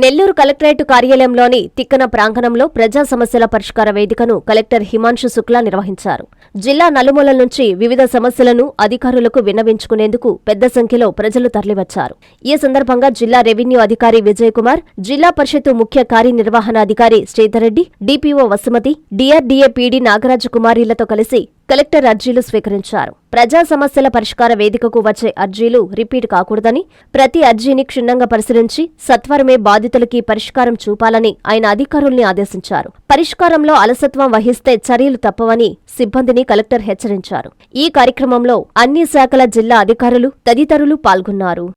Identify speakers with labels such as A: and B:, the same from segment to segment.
A: Nellore collectorate కార్యాలయంలోని Tikkana ప్రాంగణంలో ప్రజా సమస్యల పరిష్కార వేదికను కలెక్టర్ హిమాంశు శుక్లా నిర్వహించారు. జిల్లా నలుమూలల నుంచి వివిధ సమస్యలను అధికారులకు విన్నవించుకునేందుకు పెద్ద సంఖ్యలో ప్రజలు తరలివచ్చారు. ఈ సందర్భంగా జిల్లా రెవెన్యూ అధికారి విజయ్ కుమార్, జిల్లా పరిషత్ ముఖ్య కార్యనిర్వహణాధికారి Sridhar Reddy, DPO Vasumathi, DRDA PD Nagaraju కుమారీలతో కలిసి కలెక్టర్ అర్జీలు స్వీకరించారు. ప్రజా సమస్యల పరిష్కార వేదికకు వచ్చే అర్జీలు రిపీట్ కాకూడదని, ప్రతి అర్జీని క్షుణ్ణంగా పరిశీలించి సత్వరమే బాధితులకి పరిష్కారం చూపాలని ఆయన అధికారుల్ని ఆదేశించారు. పరిష్కారంలో అలసత్వం వహిస్తే చర్యలు తప్పవని సిబ్బందిని కలెక్టర్ హెచ్చరించారు. ఈ కార్యక్రమంలో అన్ని శాఖల జిల్లా అధికారులు తదితరులు పాల్గొన్నారు.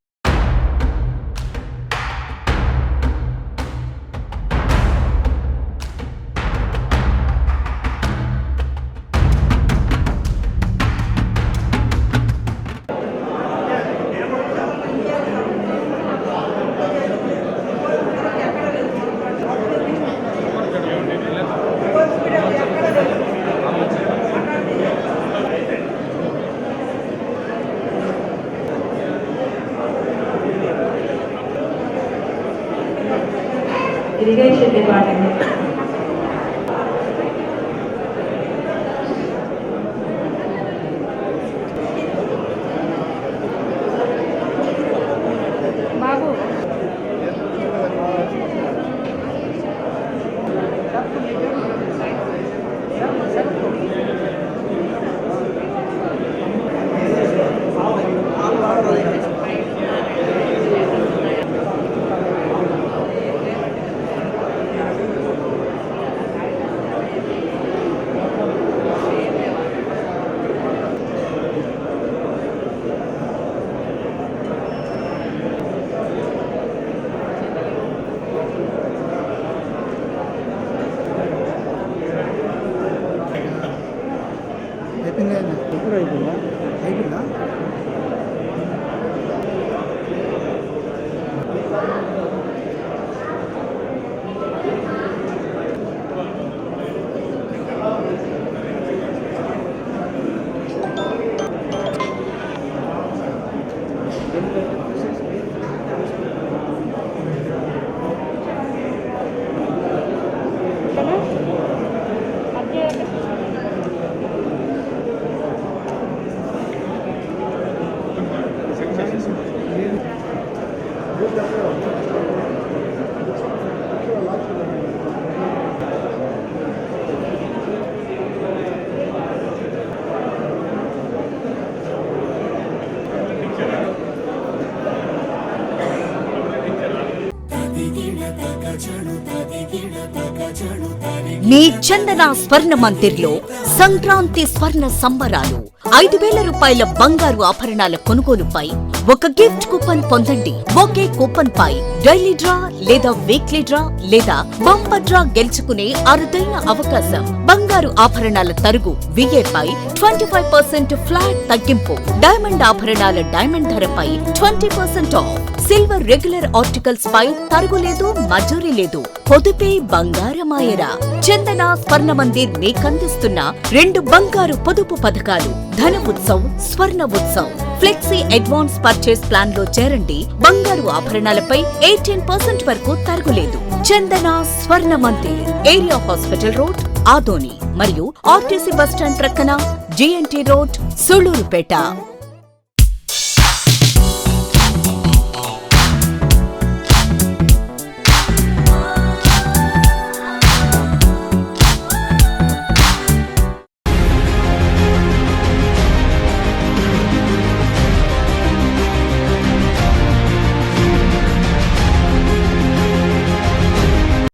B: Irrigation Department. Babu.
C: మీ చందన స్వర్ణ మందిర్లో సంక్రాంతి స్వర్ణ సంబరాలు. 5,000 రూపాయల బంగారు ఆభరణాల కొనుగోలుపై ఒక గిఫ్ట్ కూపన్ పొందండి. ఒకే కూపన్ పై డైలీ డ్రా లేదా వీక్లీ డ్రా లేదా బంపర్ డ్రా గెలుచుకునే అరుదైన అవకాశం. బంగారు ఆభరణాల తరుగు VA పై 25% ఫ్లాట్ తగ్గింపు. డైమండ్ ఆభరణాల డైమండ్ ధరపై 20% ఆఫ్. సిల్వర్ రెగ్యులర్ ఆర్టికల్స్ పై తరుగులేదు, మజూరీ లేదు. పొదుపే బంగారమాయరా. చందన స్వర్ణ మందిర్ మీకందిస్తున్న 2 బంగారు పొదుపు పథకాలు. ధన ఉత్సవ్, స్వర్ణ Utsav. Flexi advance purchase plan లో చేరండి. బంగారు ఆభరణాలపై 18% వరకు తరుగులేదు. చందన స్వర్ణ Mandir, area hospital road, Adoni మరియు ఆర్టీసీ బస్టాండ్ ప్రక్కన GNT రోడ్, సుళ్లూరుపేట.